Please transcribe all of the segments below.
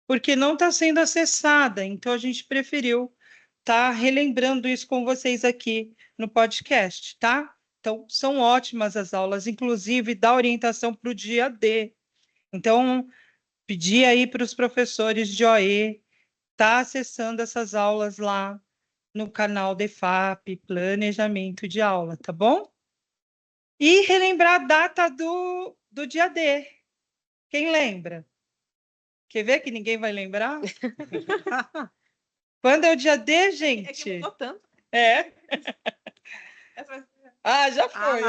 porque não está sendo acessada. Então, a gente preferiu estar relembrando isso com vocês aqui no podcast, tá? Então, são ótimas as aulas, inclusive da orientação para o dia D. Então, pedir aí para os professores de OE estar acessando essas aulas lá no canal DEFAP, Planejamento de Aula, tá bom? E relembrar a data do dia D. Quem lembra? Quer ver que ninguém vai lembrar? Quando é o dia D, gente? É que mudou tanto. É. Ah, já foi.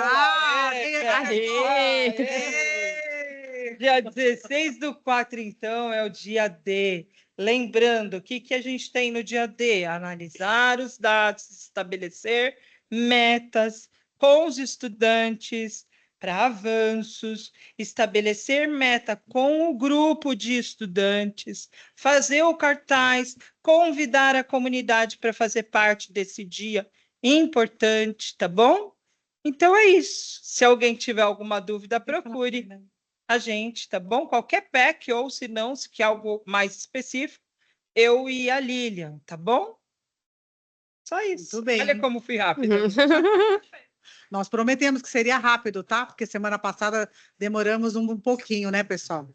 Dia 16/4, então, é o dia D. Lembrando, o que a gente tem no dia D? Analisar os dados, estabelecer metas com os estudantes para avanços, estabelecer meta com o grupo de estudantes, fazer o cartaz, convidar a comunidade para fazer parte desse dia importante, tá bom? Então é isso. Se alguém tiver alguma dúvida, procure a gente, tá bom? Qualquer PEC, ou se não, se quer algo mais específico, eu e a Lilian, tá bom? Só isso. Muito bem. Olha como fui rápida. Nós prometemos que seria rápido, tá? Porque semana passada demoramos um pouquinho, né, pessoal?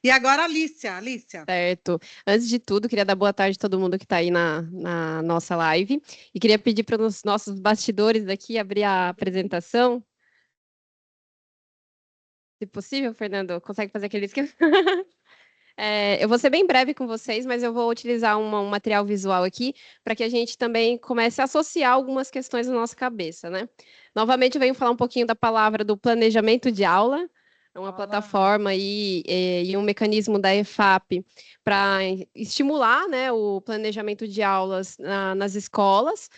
E agora, Alicia. Certo. Antes de tudo, queria dar boa tarde a todo mundo que está aí na nossa live. E queria pedir para os nossos bastidores aqui abrir a apresentação. Se possível, Fernando, consegue fazer aquele esquema? Eu vou ser bem breve com vocês, mas eu vou utilizar um material visual aqui para que a gente também comece a associar algumas questões na nossa cabeça, né? Novamente, eu venho falar um pouquinho da palavra do planejamento de aula. É uma plataforma e um mecanismo da EFAP para estimular, né, o planejamento de aulas nas escolas.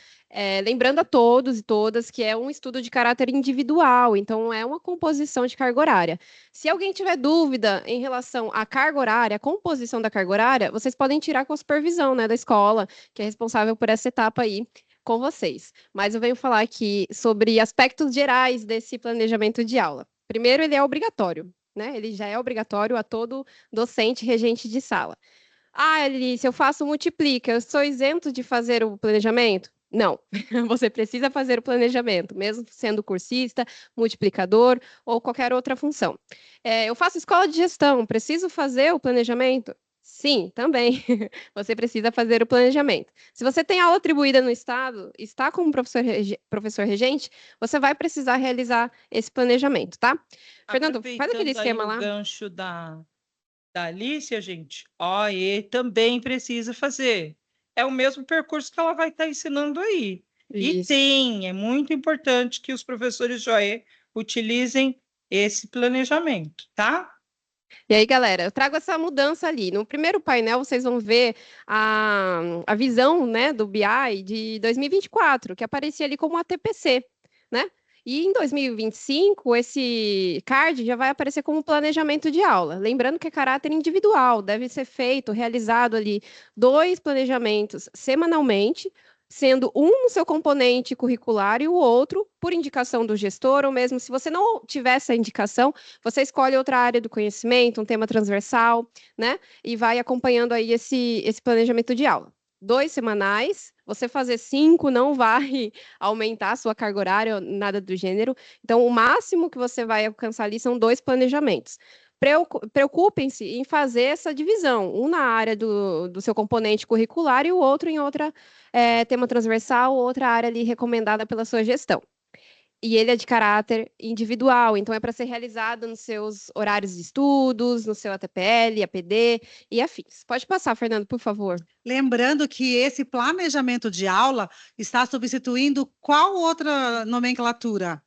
Lembrando a todos e todas que é um estudo de caráter individual, então é uma composição de carga horária. Se alguém tiver dúvida em relação à carga horária, a composição da carga horária, vocês podem tirar com a supervisão, né, da escola, que é responsável por essa etapa aí com vocês. Mas eu venho falar aqui sobre aspectos gerais desse planejamento de aula. Primeiro, ele é obrigatório, né? Ele já é obrigatório a todo docente regente de sala. Ah, Alice, eu faço multiplica, eu sou isento de fazer o planejamento? Não, você precisa fazer o planejamento, mesmo sendo cursista, multiplicador ou qualquer outra função. Eu faço escola de gestão, preciso fazer o planejamento? Sim, também. Você precisa fazer o planejamento. Se você tem aula atribuída no Estado, está como professor regente, você vai precisar realizar esse planejamento, tá? Fernando, faz aquele esquema lá. O gancho da Alicia, gente, OE também precisa fazer. É o mesmo percurso que ela vai estar ensinando aí. Isso. E é muito importante que os professores de OE utilizem esse planejamento, tá? E aí, galera, eu trago essa mudança ali. No primeiro painel, vocês vão ver a visão, né, do BI de 2024, que aparecia ali como a TPC, né? E em 2025, esse card já vai aparecer como planejamento de aula. Lembrando que é caráter individual, deve ser feito, realizado ali 2 planejamentos semanalmente, sendo um no seu componente curricular e o outro por indicação do gestor, ou mesmo se você não tiver essa indicação, você escolhe outra área do conhecimento, um tema transversal, né? E vai acompanhando aí esse planejamento de aula. 2 semanais, você fazer 5 não vai aumentar a sua carga horária, nada do gênero. Então, o máximo que você vai alcançar ali são 2 planejamentos. Preocupem-se em fazer essa divisão, um na área do seu componente curricular e o outro em outra tema transversal, outra área ali recomendada pela sua gestão. E ele é de caráter individual, então é para ser realizado nos seus horários de estudos, no seu ATPL, APD e afins. Pode passar, Fernando, por favor. Lembrando que esse planejamento de aula está substituindo qual outra nomenclatura?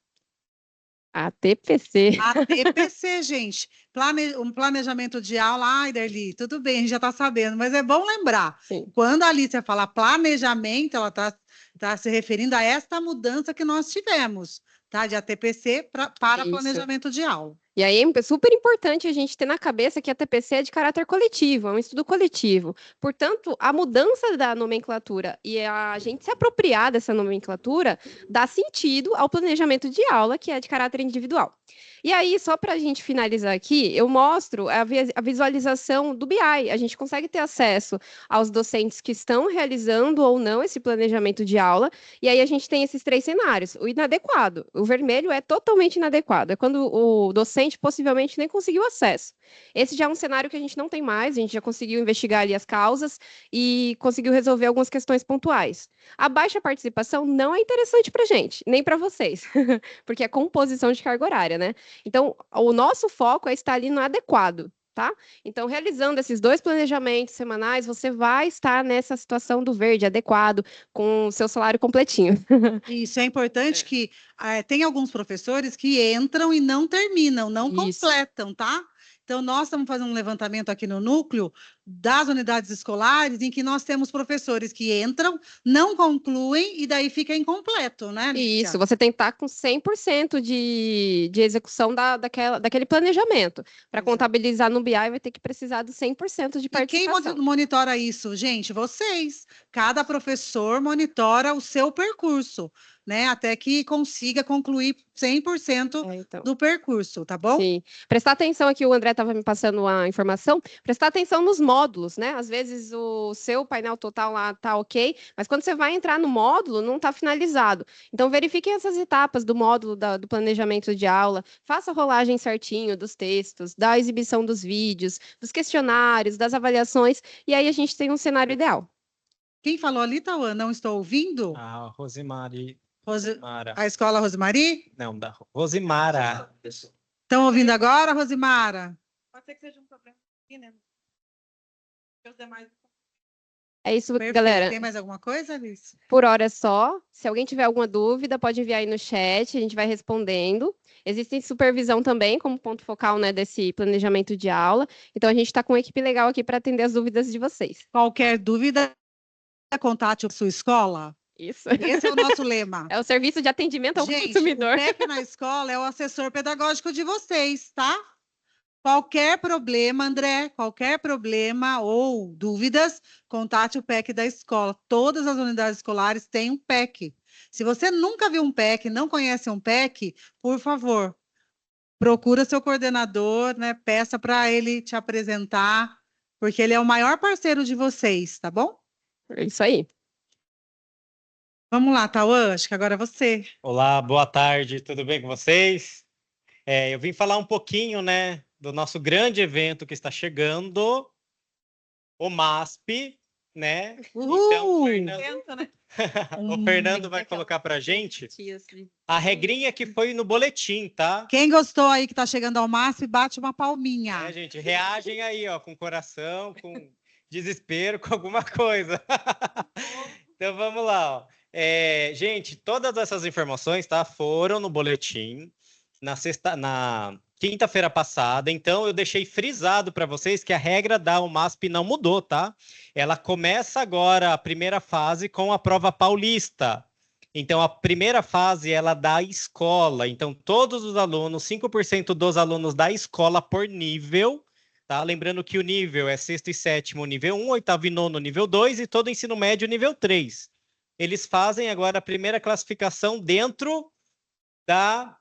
A TPC. A TPC, gente. Um planejamento de aula. Ai, Darli, tudo bem, a gente já está sabendo, mas é bom lembrar. Sim. Quando a Alicia fala planejamento, ela está se referindo a esta mudança que nós tivemos, tá? De ATPC para Isso. planejamento de aula. E aí é super importante a gente ter na cabeça que a TPC é de caráter coletivo, é um estudo coletivo. Portanto, a mudança da nomenclatura e a gente se apropriar dessa nomenclatura dá sentido ao planejamento de aula, que é de caráter individual. E aí, só para a gente finalizar aqui, eu mostro a visualização do BI. A gente consegue ter acesso aos docentes que estão realizando ou não esse planejamento de aula. E aí a gente tem esses 3 cenários. O inadequado, o vermelho é totalmente inadequado, é quando o docente possivelmente nem conseguiu acesso. Esse já é um cenário que a gente não tem mais, a gente já conseguiu investigar ali as causas e conseguiu resolver algumas questões pontuais. A baixa participação não é interessante para a gente, nem para vocês, porque é composição de carga horária, né? Então, o nosso foco é estar ali no adequado. Tá? Então, realizando esses 2 planejamentos semanais, você vai estar nessa situação do verde adequado, com o seu salário completinho. Isso é importante que tem alguns professores que entram e não terminam, não Isso. completam, tá? Então, nós estamos fazendo um levantamento aqui no núcleo das unidades escolares, em que nós temos professores que entram, não concluem e daí fica incompleto, né, Alicia? Isso, você tem que estar com 100% de execução daquele planejamento. Para Exato. contabilizar no BI, vai ter que precisar de 100% de E quem participação. monitora isso, gente? Vocês. Cada professor monitora o seu percurso, né? Até que consiga concluir 100% Então. do percurso, tá bom? Sim. Prestar atenção aqui, o André estava me passando a informação, prestar atenção nos módulos, né? Às vezes o seu painel total lá tá ok, mas quando você vai entrar no módulo, não está finalizado. Então, verifiquem essas etapas do módulo do planejamento de aula, faça a rolagem certinho dos textos, da exibição dos vídeos, dos questionários, das avaliações, e aí a gente tem um cenário ideal. Quem falou ali, Tauan? Não estou ouvindo? A Rosemary. A escola Rosemary? Não, da Rosimara. Estão ouvindo agora, Rosimara? Pode ser que seja um problema aqui, né? Os demais... É isso, Perfeito. galera. Tem mais alguma coisa, Alice? Por hora é só. Se alguém tiver alguma dúvida, pode enviar aí no chat, a gente vai respondendo. Existe supervisão também, como ponto focal, né, desse planejamento de aula. Então, a gente está com uma equipe legal aqui para atender as dúvidas de vocês. Qualquer dúvida, contate a sua escola. Isso. Esse é o nosso lema. É o serviço de atendimento ao consumidor. O PEC na escola é o assessor pedagógico de vocês, tá? Qualquer problema, André, qualquer problema ou dúvidas, contate o PEC da escola. Todas as unidades escolares têm um PEC. Se você nunca viu um PEC, não conhece um PEC, por favor, procura seu coordenador, né? Peça para ele te apresentar, porque ele é o maior parceiro de vocês, tá bom? É isso aí. Vamos lá, Tauan, acho que agora é você. Olá, boa tarde, tudo bem com vocês? Eu vim falar um pouquinho, né, do nosso grande evento que está chegando, o MASP, né? Então, o Fernando vai colocar para a gente a regrinha que foi no boletim, tá? Quem gostou aí que está chegando ao MASP, bate uma palminha. Gente, reagem aí, ó, com coração, com desespero, com alguma coisa. Então, vamos lá, ó. Gente, todas essas informações, tá, foram no boletim na quinta-feira passada. Então, eu deixei frisado para vocês que a regra da UMASP não mudou, tá? Ela começa agora a primeira fase com a prova paulista. Então, a primeira fase ela é da escola. Então, todos os alunos, 5% dos alunos da escola por nível, tá? Lembrando que o nível é sexto e sétimo, nível 1, oitavo e nono, nível 2, e todo ensino médio, nível 3. Eles fazem agora a primeira classificação dentro da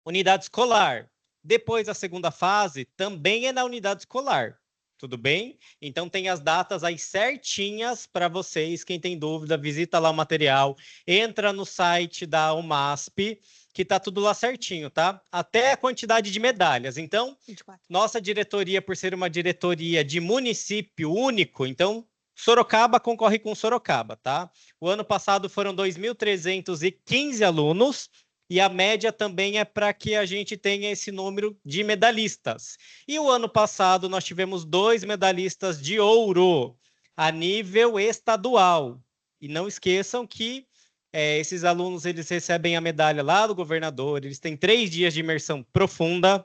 unidade escolar. Depois, a segunda fase também é na unidade escolar. Tudo bem? Então, tem as datas aí certinhas para vocês. Quem tem dúvida, visita lá o material. Entra no site da UMASP, que tá tudo lá certinho, tá? Até a quantidade de medalhas. Então, 24. Nossa diretoria, por ser uma diretoria de município único, então, Sorocaba concorre com Sorocaba, tá? O ano passado foram 2.315 alunos, e a média também é para que a gente tenha esse número de medalhistas. E o ano passado nós tivemos 2 medalhistas de ouro a nível estadual. E não esqueçam que esses alunos eles recebem a medalha lá do governador, eles têm 3 dias de imersão profunda.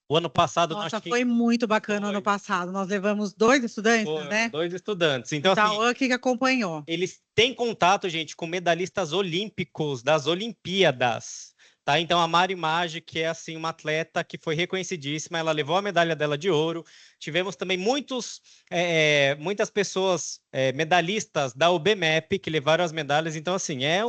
O ano passado... Foi muito bacana o ano passado. Nós levamos 2 estudantes, né? 2 estudantes. Então, assim, que acompanhou. Eles têm contato, gente, com medalhistas olímpicos das Olimpíadas, Tá? Então, a Mari Maggi, que é assim, uma atleta que foi reconhecidíssima, ela levou a medalha dela de ouro. Tivemos também muitas pessoas medalhistas da UBMEP que levaram as medalhas. Então, assim, é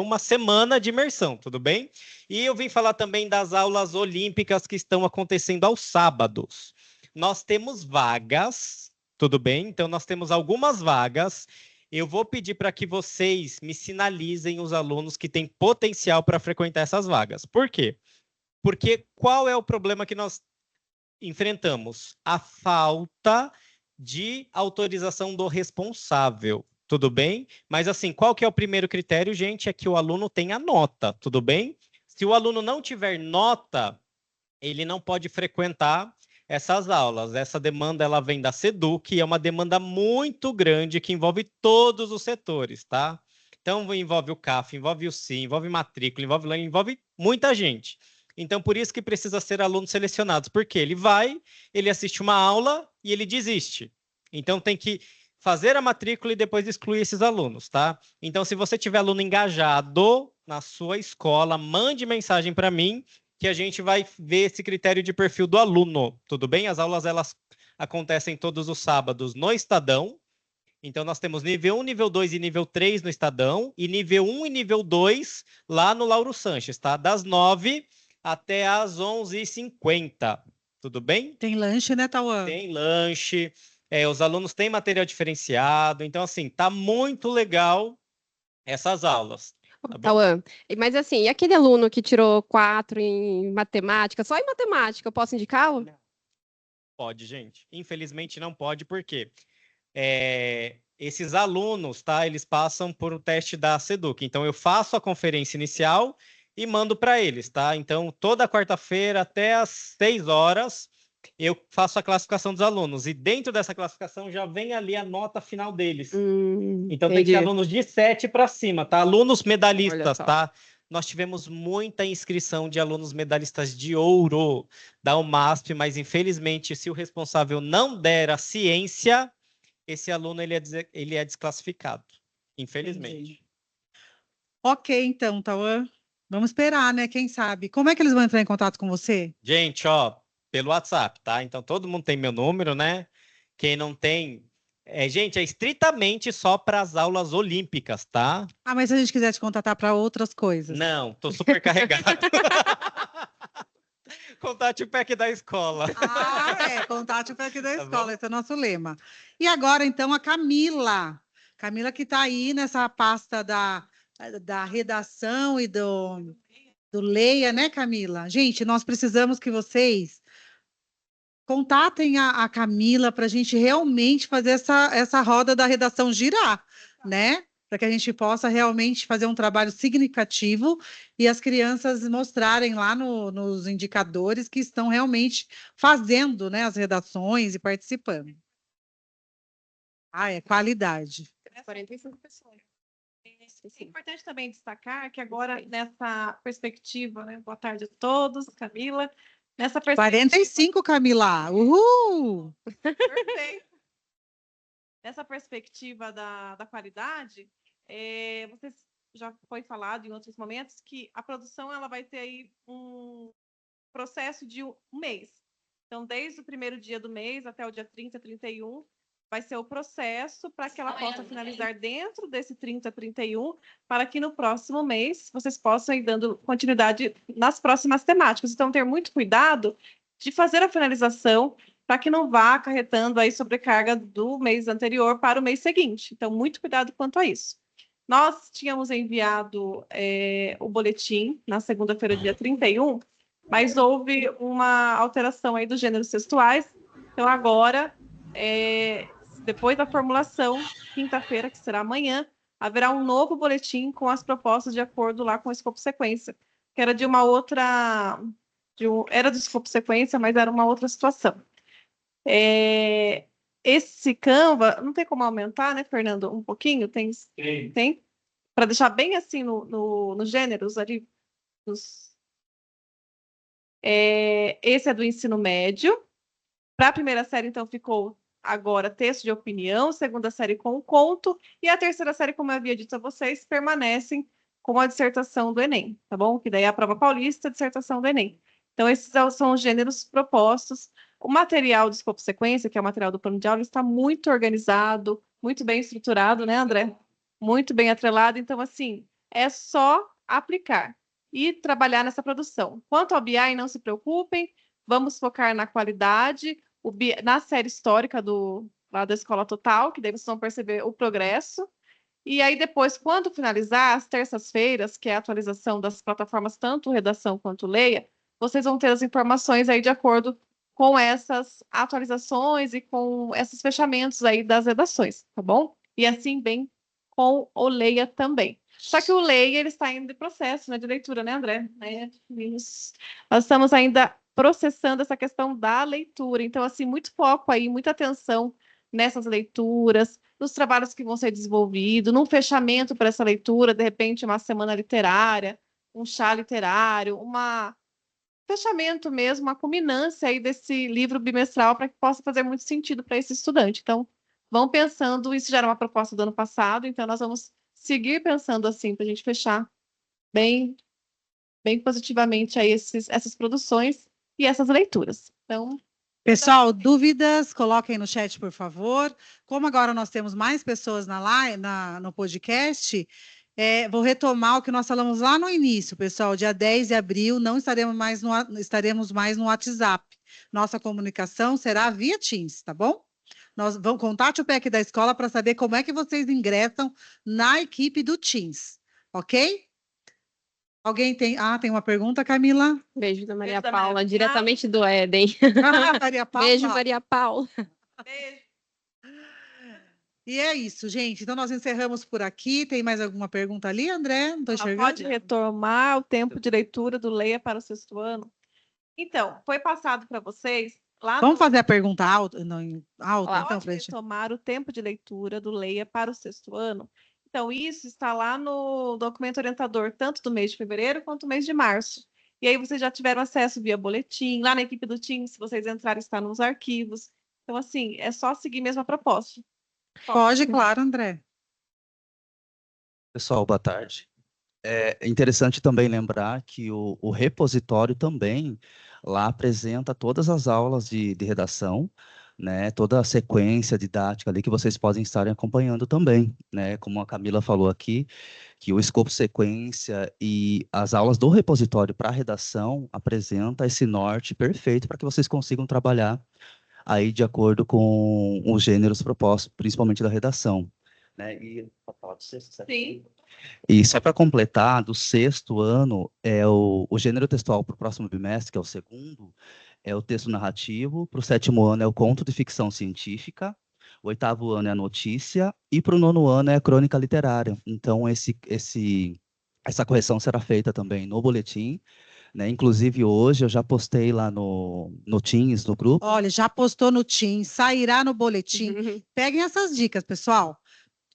uma semana de imersão, tudo bem? E eu vim falar também das aulas olímpicas que estão acontecendo aos sábados. Nós temos vagas, tudo bem? Então, nós temos algumas vagas. Eu vou pedir para que vocês me sinalizem os alunos que têm potencial para frequentar essas vagas. Por quê? Porque qual é o problema que nós enfrentamos? A falta de autorização do responsável. Tudo bem? Mas assim, qual que é o primeiro critério, gente? É que o aluno tenha nota, tudo bem? Se o aluno não tiver nota, ele não pode frequentar essas aulas. Essa demanda ela vem da SEDUC e é uma demanda muito grande que envolve todos os setores, tá? Então, envolve o CAF, envolve o CIM, envolve matrícula, envolve muita gente. Então, por isso que precisa ser alunos selecionados, porque ele assiste uma aula e ele desiste. Então, tem que fazer a matrícula e depois excluir esses alunos, tá? Então, se você tiver aluno engajado na sua escola, mande mensagem para mim, que a gente vai ver esse critério de perfil do aluno, tudo bem? As aulas, elas acontecem todos os sábados no Estadão. Então, nós temos nível 1, nível 2 e nível 3 no Estadão, e nível 1 e nível 2 lá no Lauro Sanches, tá? Das 9 até às 11h50, tudo bem? Tem lanche, né, Tauan? Tem lanche, os alunos têm material diferenciado, então, assim, tá muito legal essas aulas. Tá bom? Tauan, mas assim, e aquele aluno que tirou 4 em matemática, só em matemática, eu posso indicá-lo? Pode, gente. Infelizmente não pode, porque esses alunos, tá? Eles passam por um teste da SEDUC. Então, eu faço a conferência inicial e mando para eles, tá? Então, toda quarta-feira, até às 6 horas, eu faço a classificação dos alunos. E dentro dessa classificação já vem ali a nota final deles. Então, tem que ser alunos de 7 para cima, tá? Alunos medalhistas, tá? Nós tivemos muita inscrição de alunos medalhistas de ouro da UMASP, mas, infelizmente, se o responsável não der a ciência, esse aluno ele é desclassificado, infelizmente. Entendi. Ok, então, Tauan. Vamos esperar, né? Quem sabe? Como é que eles vão entrar em contato com você? Gente, pelo WhatsApp, tá? Então, todo mundo tem meu número, né? Quem não tem... gente, é estritamente só para as aulas olímpicas, tá? Ah, mas se a gente quiser te contatar para outras coisas. Não, tô super carregado. Contate o PEC da escola. Contate o PEC da Tá escola, bom? esse é o nosso lema. E agora, então, a Camila. Camila que está aí nessa pasta da redação e do Leia, né, Camila? Gente, nós precisamos que vocês contatem a Camila para a gente realmente fazer essa roda da redação girar, né? Para que a gente possa realmente fazer um trabalho significativo e as crianças mostrarem lá nos indicadores que estão realmente fazendo, né, as redações e participando. É qualidade. 45 pessoas. É importante também destacar que agora, nessa perspectiva, né? Boa tarde a todos, Camila. Nessa perspectiva... 45, Camila! Uhul! Perfeito. Nessa perspectiva da qualidade, vocês já foi falado em outros momentos que a produção ela vai ter aí um processo de um mês. Então, desde o primeiro dia do mês até o dia 30, 31, vai ser o processo para que ela possa finalizar dentro desse 30, 31, para que no próximo mês vocês possam ir dando continuidade nas próximas temáticas. Então, ter muito cuidado de fazer a finalização para que não vá acarretando aí sobrecarga do mês anterior para o mês seguinte. Então, muito cuidado quanto a isso. Nós tínhamos enviado o boletim na segunda-feira, dia 31, mas houve uma alteração aí dos gêneros textuais. Então, agora... depois da formulação, quinta-feira, que será amanhã, haverá um novo boletim com as propostas de acordo lá com o escopo sequência, que era de uma outra... era do escopo sequência, mas era uma outra situação. Esse Canva, não tem como aumentar, né, Fernando? Um pouquinho? Tem? Para deixar bem assim nos gêneros ali. Esse é do ensino médio. Para a primeira série, então, ficou agora texto de opinião, segunda série com conto, e a terceira série, como eu havia dito a vocês, permanecem com a dissertação do Enem, tá bom? Que daí é a prova paulista, a dissertação do Enem. Então, esses são os gêneros propostos. O material de escopo sequência, que é o material do plano de aula, está muito organizado, muito bem estruturado, né, André? Muito bem atrelado. Então, assim, é só aplicar e trabalhar nessa produção. Quanto ao BI, não se preocupem, vamos focar na qualidade, na série histórica lá da Escola Total, que daí vocês vão perceber o progresso. E aí, depois, quando finalizar, às terças-feiras, que é a atualização das plataformas, tanto Redação quanto Leia, vocês vão ter as informações aí de acordo com essas atualizações e com esses fechamentos aí das redações, tá bom? E assim bem com o Leia também. Só que o Leia, ele está ainda em processo, né, de leitura, né, André? Nós estamos ainda processando essa questão da leitura. Então, assim, muito foco aí, muita atenção nessas leituras, nos trabalhos que vão ser desenvolvidos, num fechamento para essa leitura, de repente, uma semana literária, um chá literário, fechamento mesmo, uma culminância aí desse livro bimestral para que possa fazer muito sentido para esse estudante. Então, vão pensando, isso já era uma proposta do ano passado, então nós vamos seguir pensando assim, para a gente fechar bem positivamente aí essas produções e essas leituras. Então, Pessoal, dúvidas, coloquem no chat, por favor. Como agora nós temos mais pessoas no podcast, vou retomar o que nós falamos lá no início, pessoal. Dia 10 de abril não estaremos mais no WhatsApp. Nossa comunicação será via Teams, tá bom? Contate o PEC da escola para saber como é que vocês ingressam na equipe do Teams, ok? Alguém tem... tem uma pergunta, Camila? Beijo da Maria Beijo da Paula, Maria. diretamente do Éden. Maria Paula. Beijo, Maria Paula. beijo. E é isso, gente. Então, nós encerramos por aqui. Tem mais alguma pergunta ali, André? Não estou enxergando. Pode retomar o tempo de leitura do Leia para o 6º ano? Então, foi passado para vocês lá Vamos fazer a pergunta alta? Não, alta, então, Pode frente. retomar o tempo de leitura do Leia para o 6º ano? Então, isso está lá no documento orientador, tanto do mês de fevereiro quanto do mês de março. E aí vocês já tiveram acesso via boletim, lá na equipe do Teams, se vocês entrarem, está nos arquivos. Então, assim, é só seguir mesmo a proposta. Pode, claro, André. Pessoal, boa tarde. É interessante também lembrar que o repositório também lá apresenta todas as aulas de redação, né, toda a sequência didática ali que vocês podem estar acompanhando também, né, como a Camila falou aqui, que o escopo sequência e as aulas do repositório para redação apresenta esse norte perfeito para que vocês consigam trabalhar aí de acordo com os gêneros propostos, principalmente da redação, né, e pode falar do sexto, certo? Sim. E só para completar, do 6º ano, o gênero textual para o próximo bimestre, que é o 2º, é o texto narrativo, para o 7º ano é o conto de ficção científica, o 8º ano é a notícia, e para o 9º ano é a crônica literária. Então, essa correção será feita também no boletim, né? Inclusive, hoje eu já postei lá no Teams, no grupo. Olha, já postou no Teams, sairá no boletim. Peguem essas dicas, pessoal.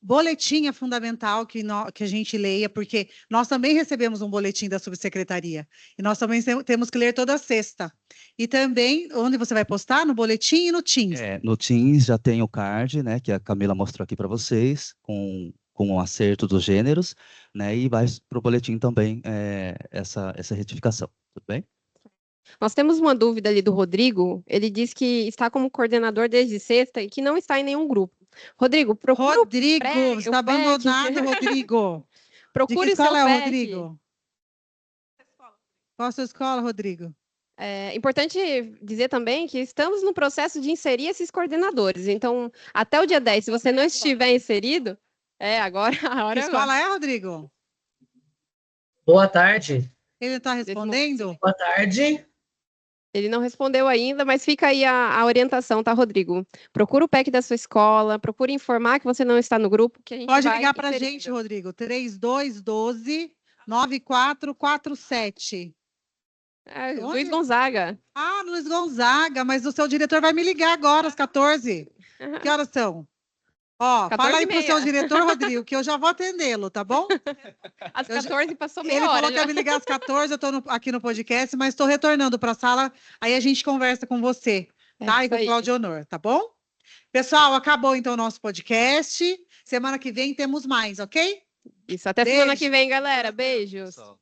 Boletim é fundamental que a gente leia, porque nós também recebemos um boletim da subsecretaria. E nós também temos que ler toda sexta. E também, onde você vai postar? No boletim e no Teams. No Teams já tem o card, né, que a Camila mostrou aqui para vocês, com o acerto dos gêneros, né, e vai para o boletim também essa retificação, tudo bem? Nós temos uma dúvida ali do Rodrigo. Ele diz que está como coordenador desde sexta e que não está em nenhum grupo. Rodrigo, procura Rodrigo, você está abandonado, Rodrigo. Procure o seu PEC. Rodrigo? Qual a sua escola, Rodrigo? É importante dizer também que estamos no processo de inserir esses coordenadores. Então, até o dia 10, se você não estiver inserido, agora a hora Que escola é, Rodrigo? Boa tarde. Ele está respondendo? Boa tarde. Ele não respondeu ainda, mas fica aí a orientação, tá, Rodrigo? Procura o PEC da sua escola, procure informar que você não está no grupo, que a gente Pode vai ligar para a inserir. gente, Rodrigo, 3212-9447. Luiz Gonzaga. Luiz Gonzaga, mas o seu diretor vai me ligar agora, às 14. Que horas são? Fala aí para o seu diretor, Rodrigo, que eu já vou atendê-lo, tá bom? Às 14 passou meia Ele hora. falou que ia me ligar às 14, eu estou aqui no podcast, mas estou retornando para a sala, aí a gente conversa com você, tá? E com o Claudio Honor, tá bom? Pessoal, acabou então o nosso podcast. Semana que vem temos mais, ok? Isso, até semana Beijo. que vem, galera. Beijos. Pessoal.